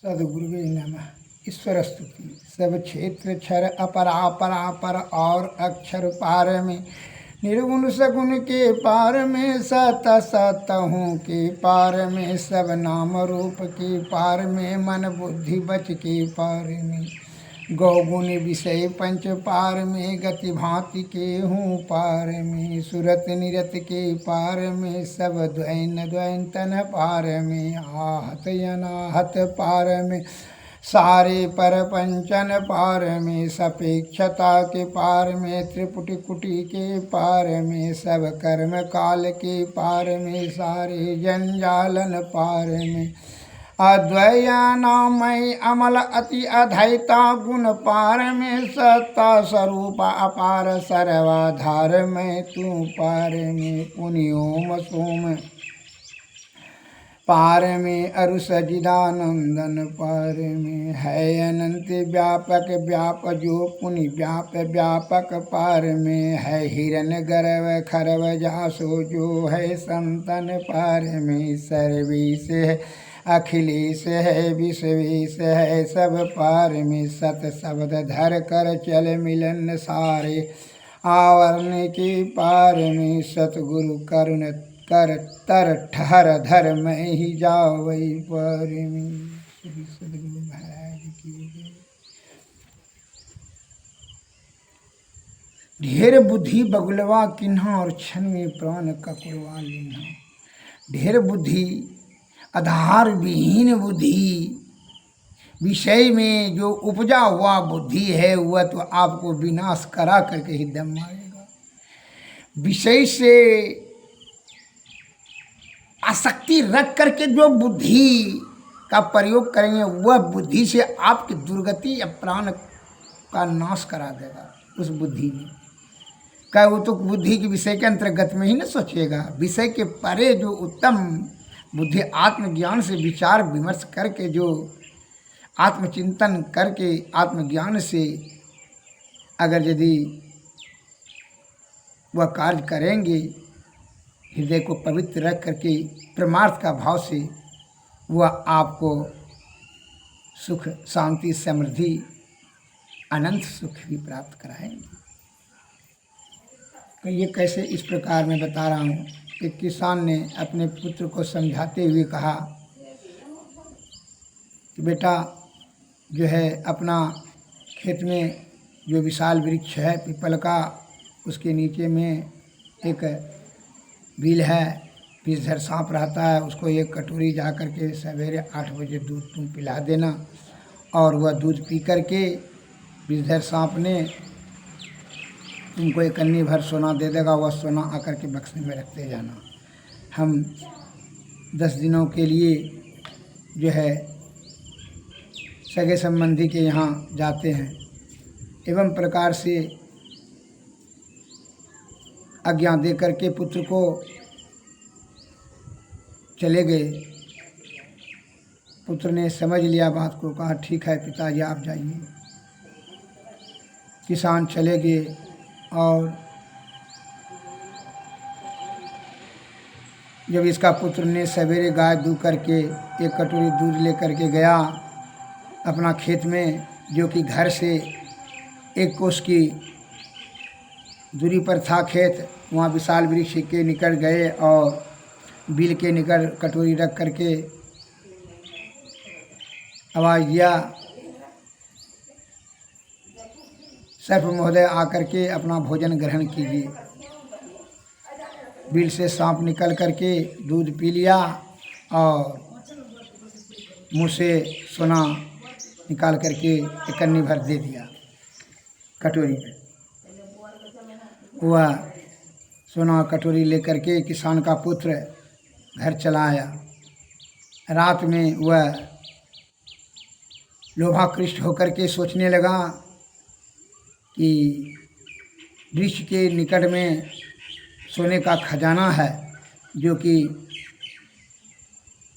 सदगुरुवे नमः। ईश्वर स्तुति। सब क्षेत्र क्षर अपरा परापर और अक्षर पार में, निर्गुण सगुण के पार में, सत सतहूँ के पार में, सब नाम रूप के पार में, मन बुद्धि बच के पार में, गौगुण विषय पंच पार में, गति भांति के हूँ पार में, सुरत निरत के पार में, सब द्वैन द्वैन तन पार में, आहत अनाहत पार में, सारे पर पंचन पार में, सपेक्षता के पार में, त्रिपुटी कुटी के पार में, सब कर्म काल के पार में, सारे जंजालन पार में, अद्वैयानामय अमल अति अधैता गुण पार में, सत्ता स्वरूप अपार सर्वाधार में, तू पार में, पुण्योम सोम पार में, अरु सजिदानंदन पार में, है अनंत व्यापक व्याप जो पुनि व्याप व्यापक पार में, है हिरन गर्भ खरव जासो जो है संतन पार में, सर्वेश है अखिलेश है विश्वेश है सब पार में, सत शब्द धर कर चल मिलन सारे आवरण के पार में, सतगुरु करुण कर तर ठहर धर में ही जाओ वही पार में। श्री सदगुरु महाराज की। ढेर बुद्धि बगुलवा किन्हा और क्षण में प्राण ककुड़वा लेना। ढेर बुद्धि आधार विहीन बुद्धि, विषय में जो उपजा हुआ बुद्धि है वह तो आपको विनाश करा करके ही दम मारेगा। विषय से आसक्ति रख करके जो बुद्धि का प्रयोग करेंगे वह बुद्धि से आपकी दुर्गति या प्राण का नाश करा देगा। उस बुद्धि में क्या वो तो बुद्धि के विषय के अंतर्गत में ही न सोचेगा। विषय के परे जो उत्तम बुद्धि आत्मज्ञान से विचार विमर्श करके जो आत्मचिंतन करके आत्मज्ञान से अगर यदि वह कार्य करेंगे, हृदय को पवित्र रख करके परमार्थ का भाव से वह आपको सुख शांति समृद्धि अनंत सुख भी प्राप्त कराएंगे। तो ये कैसे इस प्रकार मैं बता रहा हूँ कि किसान ने अपने पुत्र को समझाते हुए कहा कि बेटा जो है अपना खेत में जो विशाल वृक्ष है पीपल का, उसके नीचे में एक बिल है, विषधर सांप रहता है, उसको एक कटोरी जा कर के सवेरे 8 बजे दूध तुम पिला देना, और वह दूध पी कर के विषधर सांप ने तुमको एक अन्नी भर सोना दे देगा। वह सोना आकर के बक्से में रखते जाना। हम 10 दिनों के लिए जो है सगे संबंधी के यहाँ जाते हैं। एवं प्रकार से आज्ञा दे करके पुत्र को चले गए। पुत्र ने समझ लिया बात को, कहा ठीक है पिताजी आप जाइए। किसान चले गए और जब इसका पुत्र ने सवेरे गाय दूह करके एक कटोरी दूध ले करके गया अपना खेत में, जो कि घर से 1 कोस की दूरी पर था खेत, वहाँ विशाल वृक्ष के निकट गए और बिल के निकट कटोरी रख करके आवाज़ दिया, सर्प महोदय आकर के अपना भोजन ग्रहण कीजिए। बिल से सांप निकल करके दूध पी लिया और मुँह से सोना निकाल करके एक अन्नी भर दे दिया कटोरी में। वह सोना कटोरी लेकर के किसान का पुत्र घर चला आया। रात में वह लोभाकृष्ट होकर के सोचने लगा कि वृक्ष के निकट में सोने का खजाना है, जो कि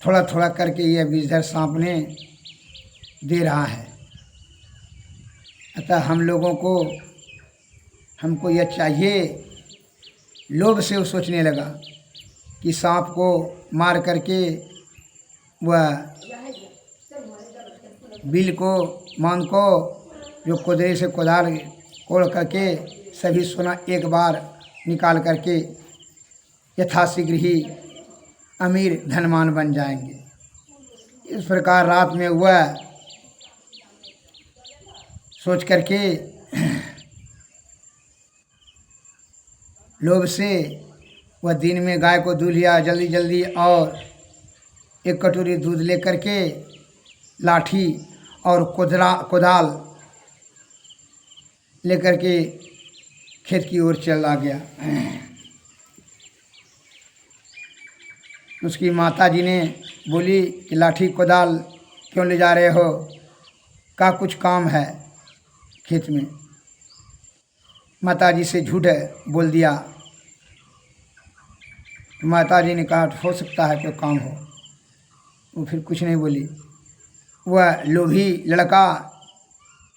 थोड़ा थोड़ा करके यह विषधर सांप ने दे रहा है। अतः हम लोगों को हमको यह चाहिए। लोभ से वो सोचने लगा कि सांप को मार करके वह बिल को मान को जो कोदरे से कोदाल कोड़ करके सभी सोना एक बार निकाल करके यथाशीघ्र ही अमीर धनवान बन जाएंगे। इस प्रकार रात में वह सोच करके लोभ से वह दिन में गाय को दूध लिया जल्दी जल्दी और एक कटोरी दूध लेकर के लाठी और कोदाल लेकर के खेत की ओर चला गया। उसकी माता जी ने बोली कि लाठी कोदाल क्यों ले जा रहे हो, का कुछ काम है खेत में। माता जी से झूठ बोल दिया। माता जी ने कहा हो सकता है कोई काम हो। वो फिर कुछ नहीं बोली। वह लोभी लड़का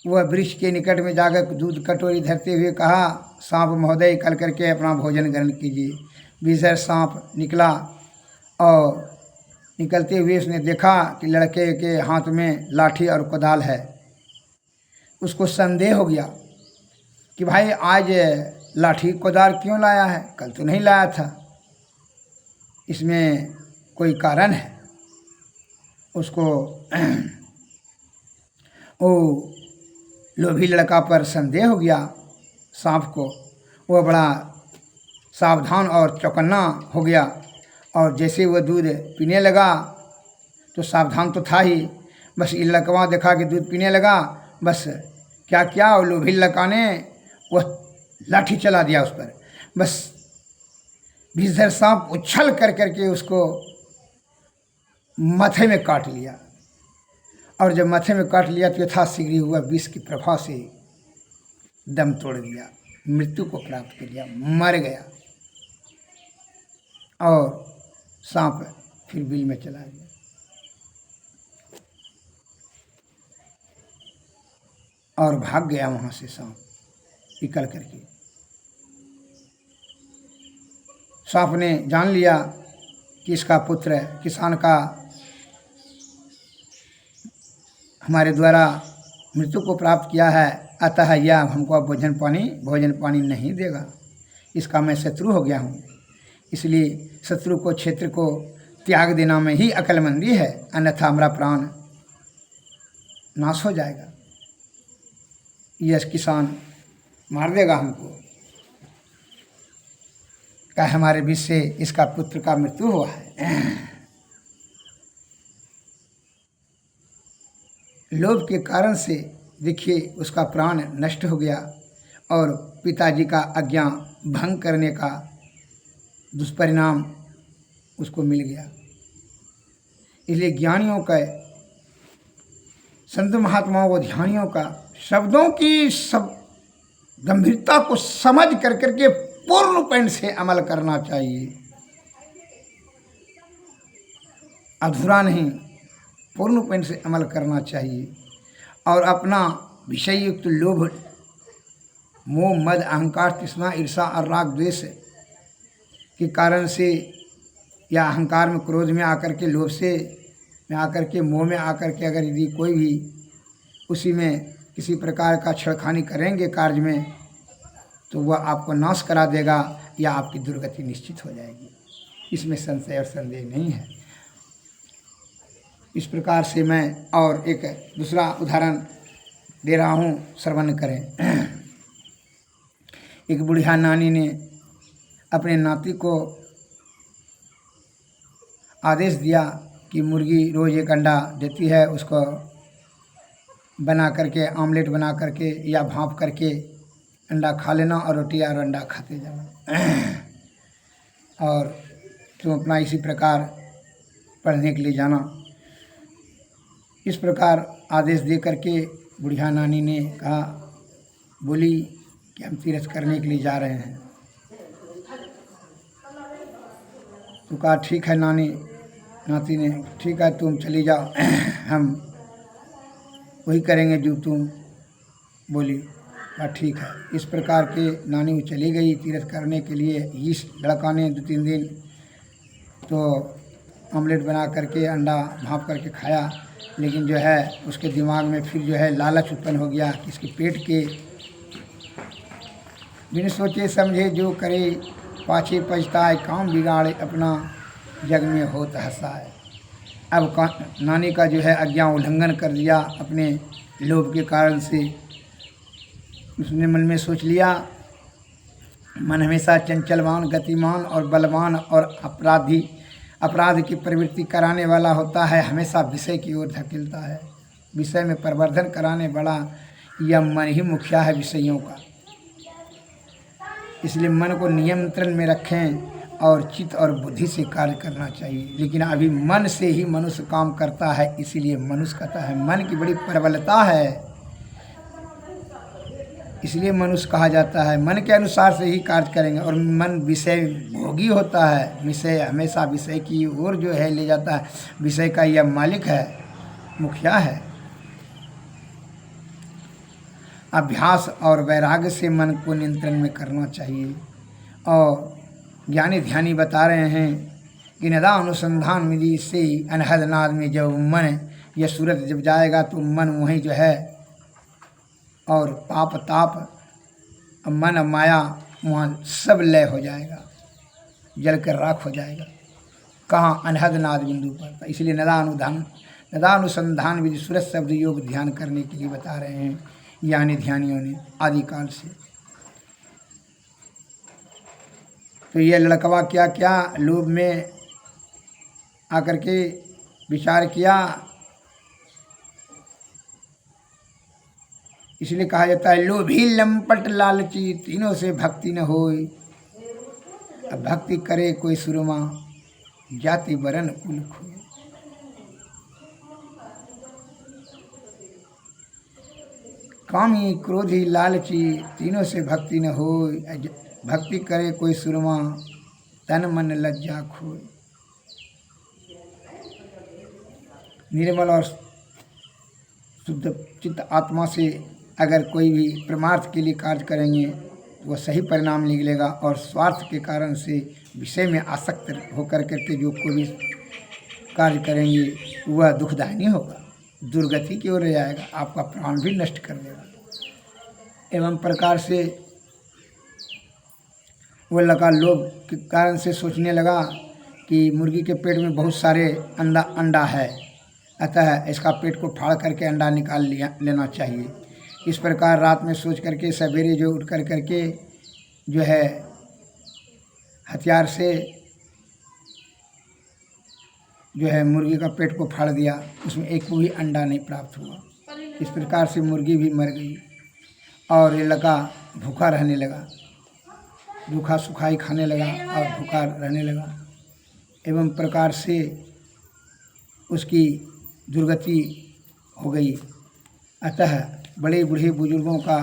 वह वृक्ष के निकट में जाकर दूध कटोरी धरते हुए कहा, सांप महोदय कल करके अपना भोजन ग्रहण कीजिए। भीतर सांप निकला और निकलते हुए उसने देखा कि लड़के के हाथ में लाठी और कोदाल है। उसको संदेह हो गया कि भाई आज लाठी कोदाल क्यों लाया है, कल तो नहीं लाया था, इसमें कोई कारण है। उसको वो लोभी लड़का पर संदेह हो गया सांप को। वह बड़ा सावधान और चौकन्ना हो गया और जैसे वह दूध पीने लगा तो सावधान तो था ही, बस ये लड़का देखा कि दूध पीने लगा, बस क्या क्या और लोभी लड़का ने वह लाठी चला दिया उस पर। बस विषधर सांप उछल कर करके उसको माथे में काट लिया और जब माथे में काट लिया तो यथाशीघ्र हुआ विष की प्रभा से दम तोड़ दिया, मृत्यु को प्राप्त कर लिया, मर गया और सांप फिर बिल में चला गया। और भाग गया वहाँ से सांप निकल करके। सांप ने जान लिया कि इसका पुत्र किसान का हमारे द्वारा मृत्यु को प्राप्त किया है, अतः यह हमको अब भोजन पानी नहीं देगा। इसका मैं शत्रु हो गया हूँ, इसलिए शत्रु को क्षेत्र को त्याग देना में ही अक्लमंदी है, अन्यथा हमारा प्राण नाश हो जाएगा। यह किसान मार देगा हमको, क्या हमारे बीच से इसका पुत्र का मृत्यु हुआ है। लोभ के कारण से देखिए उसका प्राण नष्ट हो गया और पिताजी का आज्ञा भंग करने का दुष्परिणाम उसको मिल गया। इसलिए ज्ञानियों का, संत महात्माओं को, ध्यानियों का शब्दों की सब गंभीरता को समझ कर करके पूर्णपण से अमल करना चाहिए। अधूरा नहीं, पूर्णपण से अमल करना चाहिए और अपना विषय युक्त लोभ, मोह, मद, अहंकार, तृष्णा, ईर्षा और राग द्वेष के कारण से या अहंकार में, क्रोध में आकर के, लोभ से में आकर के, मोह में आकर के अगर यदि कोई भी उसी में किसी प्रकार का छेड़खानी करेंगे कार्य में, तो वह आपको नाश करा देगा या आपकी दुर्गति निश्चित हो जाएगी। इसमें संशय और संदेह नहीं है। इस प्रकार से मैं और एक दूसरा उदाहरण दे रहा हूँ, श्रवण करें। एक बुढ़िया नानी ने अपने नाती को आदेश दिया कि मुर्गी रोज़ एक अंडा देती है, उसको बना करके, आमलेट बना करके या भाप करके अंडा खा लेना और रोटी और अंडा खाते जाना और तुम अपना इसी प्रकार पढ़ने के लिए जाना। इस प्रकार आदेश दे करके बुढ़िया नानी ने कहा, बोली कि हम तीर्थ करने के लिए जा रहे हैं। तो कहा ठीक है नाती ने, ठीक है तुम चली जाओ, हम वही करेंगे जो तुम बोली। कहा ठीक है। इस प्रकार के नानी वो चली गई तीर्थ करने के लिए। इस लड़का ने 2-3 दिन तो ऑमलेट बना करके, अंडा भाप करके खाया, लेकिन जो है उसके दिमाग में फिर जो है लालच उत्पन्न हो गया कि इसके पेट के बिन सोचे समझे जो करे, पाछे पछताए काम बिगाड़े, अपना जग में होत हंसाए। अब नानी का जो है आज्ञा उल्लंघन कर दिया अपने लोभ के कारण से। उसने मन में सोच लिया, मन हमेशा चंचलवान, गतिमान और बलवान और अपराध की प्रवृत्ति कराने वाला होता है, हमेशा विषय की ओर धकेलता है। विषय में प्रवर्धन कराने वाला यह मन ही मुखिया है विषयों का। इसलिए मन को नियंत्रण में रखें और चित्त और बुद्धि से कार्य करना चाहिए। लेकिन अभी मन से ही मनुष्य काम करता है, इसीलिए मनुष्य कहता है मन की बड़ी प्रबलता है, इसलिए मनुष्य कहा जाता है। मन के अनुसार से ही कार्य करेंगे। और मन विषय भोगी होता है, विषय हमेशा विषय की ओर जो है ले जाता है। विषय का यह मालिक है, मुखिया है। अभ्यास और वैराग्य से मन को नियंत्रण में करना चाहिए। और ज्ञानी ध्यानी बता रहे हैं कि नदा अनुसंधान विधि से अनहद नाद में जब मन यह सूरत जब जाएगा तो मन वहीं जो है और पाप ताप मन माया वहाँ सब लय हो जाएगा, जल कर राख हो जाएगा। कहाँ? अनहद नाद बिंदु पर। इसलिए नदा अनुसंधान विधि सूरत शब्द योग ध्यान करने के लिए बता रहे हैं ज्ञानी ध्यानियों ने आदिकाल से। तो यह लड़कवा क्या लोभ में आकर के विचार किया, इसलिए कहा जाता है लोभी लंपट लालची तीनों से भक्ति न होय। अब भक्ति करे कोई सुरमा, जाति वरन कुल खोय। कामी क्रोधी लालची तीनों से भक्ति न होय। भक्ति करे कोई सुरमा, तन मन लज्जा खोय। निर्मल और शुद्ध चित्त आत्मा से अगर कोई भी परमार्थ के लिए कार्य करेंगे तो वह सही परिणाम निकलेगा। और स्वार्थ के कारण से विषय में आसक्त होकर करके जो कोई भी कार्य करेंगे वह दुखदायी होगा, दुर्गति की ओर जाएगा, आपका प्राण भी नष्ट कर देगा। एवं प्रकार से वह लगा लोभ के कारण से सोचने लगा कि मुर्गी के पेट में बहुत सारे अंडा है, अतः इसका पेट को फाड़ करके अंडा निकाल लेना चाहिए। इस प्रकार रात में सोच करके सवेरे जो उठ कर करके जो है हथियार से जो है मुर्गी का पेट को फाड़ दिया, उसमें एक को भी अंडा नहीं प्राप्त हुआ। इस प्रकार से मुर्गी भी मर गई और ये लड़का भूखा रहने लगा, रूखा सुखाई खाने लगा और भूखा रहने लगा। एवं प्रकार से उसकी दुर्गति हो गई। अतः बड़े बूढ़े बुजुर्गों का,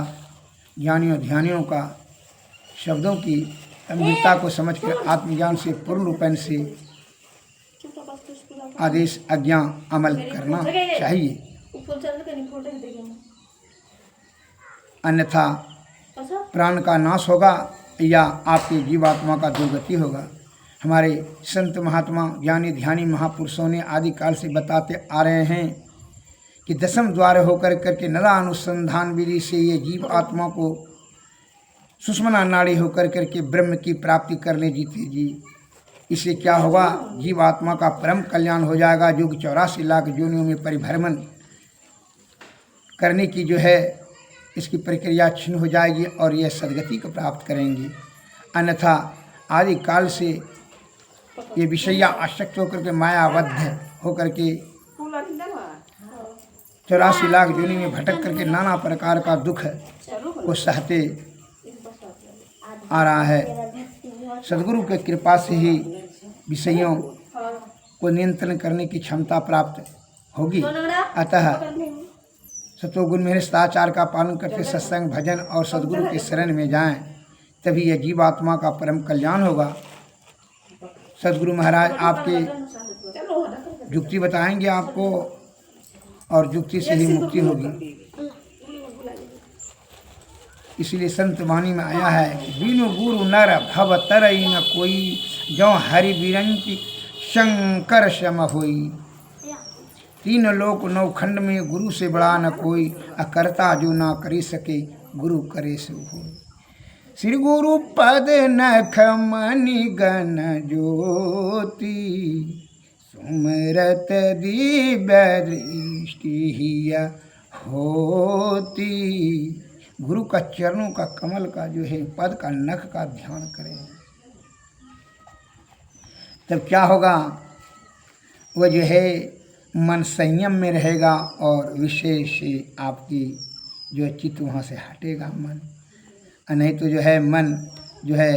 ज्ञानियों ध्यानियों का शब्दों की गंभीरता को समझकर आत्मज्ञान से पूर्ण रूपेण से आदेश आज्ञा अमल करना चाहिए, अन्यथा प्राण का नाश होगा या आपके जीवात्मा का दुर्गति होगा। हमारे संत महात्मा ज्ञानी ध्यानी महापुरुषों ने आदिकाल से बताते आ रहे हैं कि दसम द्वार होकर करके नदा अनुसंधान विधि से ये जीव आत्मा को सुषमना नाड़ी होकर करके ब्रह्म की प्राप्ति करने जीते जी। इससे क्या होगा? जीव आत्मा का परम कल्याण हो जाएगा। युग 84 लाख योनियों में परिभ्रमण करने की जो है इसकी प्रक्रिया छिन्न हो जाएगी और यह सदगति को प्राप्त करेंगे। अन्यथा आदिकाल से ये विषया आसक्त होकर के मायाबद्ध होकर के 84 लाख योनि में भटक करके नाना प्रकार का दुख को सहते आ रहा है। सद्गुरु के कृपा से ही विषयों को नियंत्रण करने की क्षमता प्राप्त होगी। अतः सतोगुण में सदाचार का पालन करके सत्संग भजन और सद्गुरु के शरण में जाएं, तभी यह जीवात्मा का परम कल्याण होगा। सद्गुरु महाराज आपके युक्ति बताएंगे आपको और युक्ति से ही मुक्ति होगी। इसलिए संत वाणी में आया है कि बिनु गुरु नर भव तरई न कोई, जो हरि बिरंची शंकर सम होई। तीन लोक नौखंड में गुरु से बड़ा न कोई, अकर्ता जो ना करी सके गुरु करे सो होय। श्री गुरु पद नख मणि गण ज्योति, सुमरत दिव्य दृष्टि हिया होती। गुरु का चरणों का कमल का जो है पद का नख का ध्यान करें, तब क्या होगा, वह जो है मन संयम में रहेगा और विषय से आपकी जो है चित्त वहाँ से हटेगा मन। नहीं तो जो है मन जो है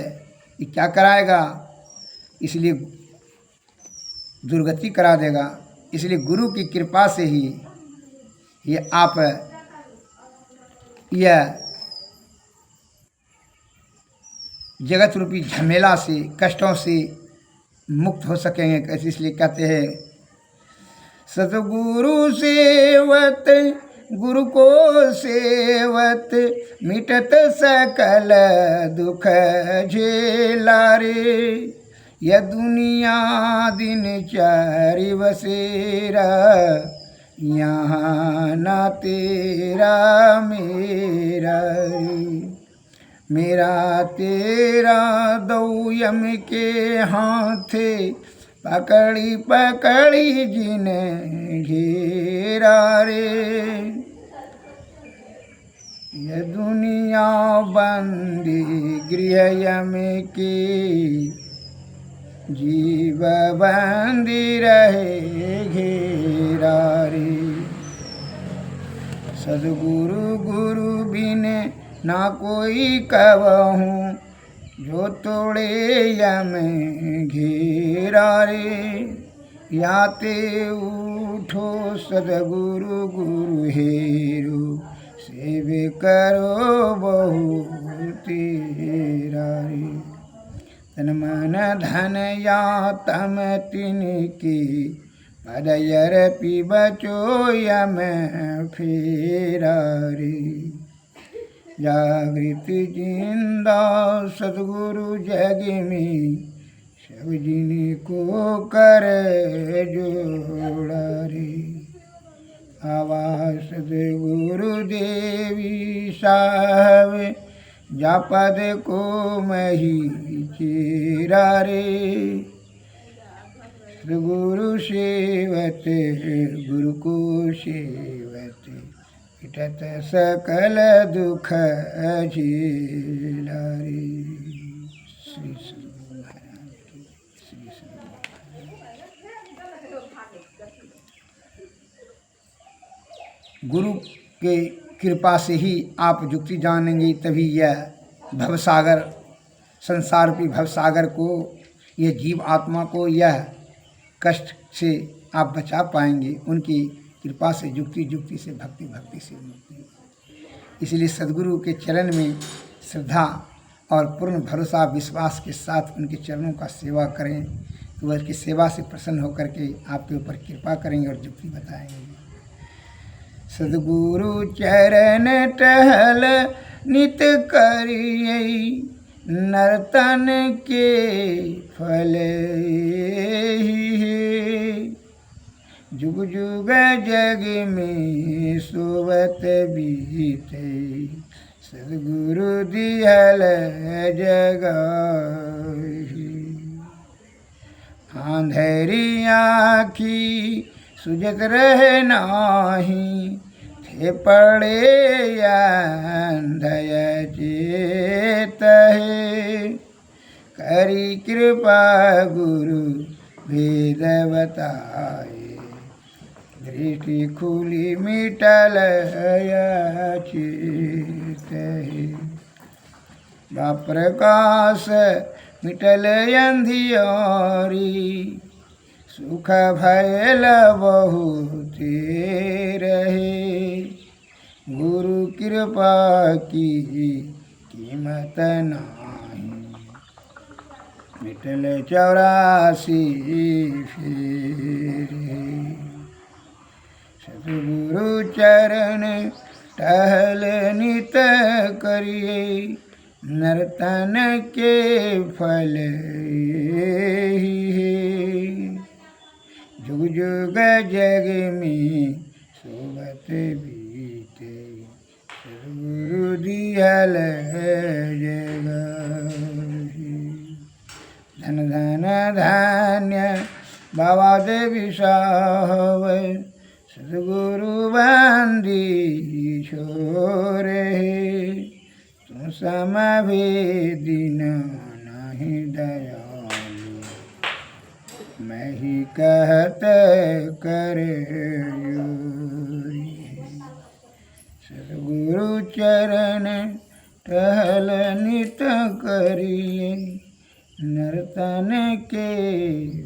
ये क्या कराएगा, इसलिए दुर्गति करा देगा। इसलिए गुरु की कृपा से ही ये आप यह जगत रूपी झमेला से, कष्टों से मुक्त हो सकेंगे। कैसे, इसलिए कहते हैं सतगुरु सेवत गुरु को सेवत, मिटत सकल दुख झेला रे। यह दुनिया दिन चारि बसेरा, यहाँ ना तेरा मेरा रे। मेरा तेरा दो यम के हाथे, पकड़ी पकड़ी जिन्हें घेरा रे। यह दुनिया बंदी गृह यम की, जीव बंदी रहे घेरा रे। सद्गुरु गुरु बिन ना कोई कहूँ, जो तोड़े यम घेरा रे। याते उठो सद्गुरु गुरु हेरो, सेवे करो बहु तेरा रे। तन मन धन या तम तिनकी, पदयर पी बचो यम फेरा रे। जागृत जिंदा सद्गुरु जग में, सब जिन को कर जोड़ा रे। आवास सद्गुरु देवी साहब, जा पद को मही चेरा रे। गुरु सेवत गुरु को सेवत, मिटत सकल दुख झेला रे। श्री सद्गुरु महाराज की, श्री सद्गुरु। गुरु के कृपा से ही आप युक्ति जानेंगे, तभी यह भवसागर, संसार रूपी भवसागर को, यह जीव आत्मा को यह कष्ट से आप बचा पाएंगे। उनकी कृपा से, युक्ति युक्ति से, भक्ति भक्ति से मुक्ति। इसलिए सद्गुरु के चरण में श्रद्धा और पूर्ण भरोसा विश्वास के साथ उनके चरणों का सेवा करें, तो वह की सेवा से प्रसन्न होकर के आपके ऊपर कृपा करेंगे और युक्ति बताएंगे। सद्गुरु चरण टहल नित करिए, नर्तन के फल ही। जुग जुग जग में सोवत बीते, सद्गुरु दिहल जगाहि। आंधेरी आँखी सुजत रहे नाही, थे पड़े अंधय चेत है। करी कृपा गुरु वेद बताए, दृष्टि खुली मिटल चेत है। प्रकाश मिटल अंधियारी, सुख भयल बहुत रहे। गुरु कृपा की कीमत नाही, मिटल 84 फेरे। सद्गुरु चरण टहल नित करिए, नर्तन के फल ही। जुग जुग जग में सोबत बीते सद्गुरु दियल जगाही। धन धन धान्य बाबा देवी साहब सद्गुरु बंदी छोरे तुम सम भेदिन नहीं दयालु मैं ही कहत करे सद्गुरु चरण टहल नित करिए नर्तन के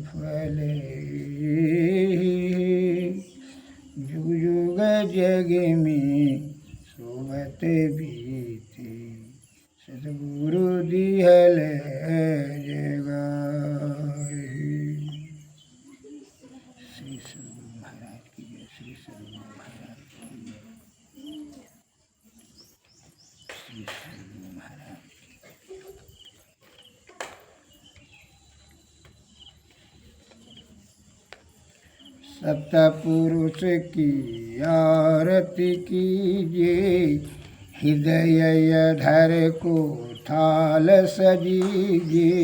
फल जुग जुग जग में सोबत बीते सद्गुरु दिहल जगाही। श्री सद्गुरु महाराज की जय। श्री सद्गुरु महाराज की जय। श्री सद्गुरु महाराज सतपुरुष की आरती कीजिए हृदय धर को थाल सजीजिए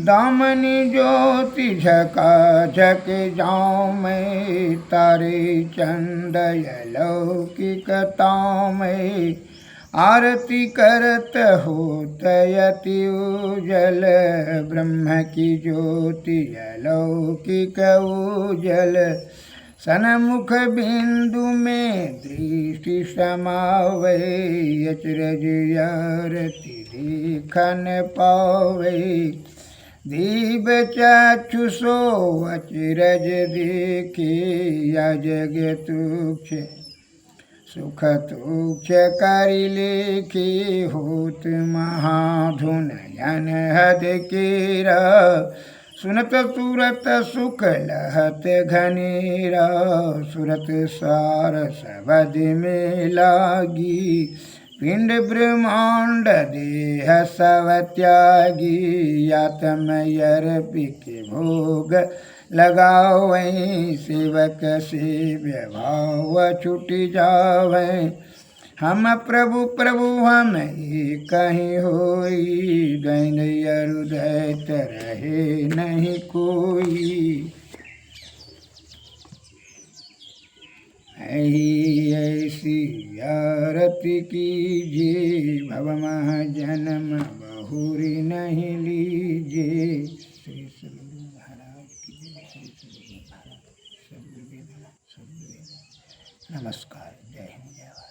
दामनी ज्योति झका झक जाऊँ मैं तारे चंदय लौकिकताओं में आरती करत होत यति उजल ब्रह्म की ज्योति अलौकिक उजल सनमुख बिंदु में दृष्टि समावे अचरज आरती देखन पावे दीप चक्षु सो अचरज देखे या जग तुक्ष सुख तुक्ष करि लेखी होत महाधुन जन हद केरा सुनत तुरत सुख लहत घनेरा सुरत सार सबद में लागी पिंड ब्रह्मांड देह सब त्यागी आत्मयर पिक भोग लगाओ सेवक से व्यभाव छुट जावे हम प्रभु प्रभु हम कहीं होई गैन हृदय रहे नहीं कोई ऐसी आरती कीजिए भव जन्म बहुरी नहीं लीजिए। श्री सद्गुरु महाराज की जय। श्री सद्गुरु महाराज सद्गुरु नमस्कार। जय हिंद जय भारत।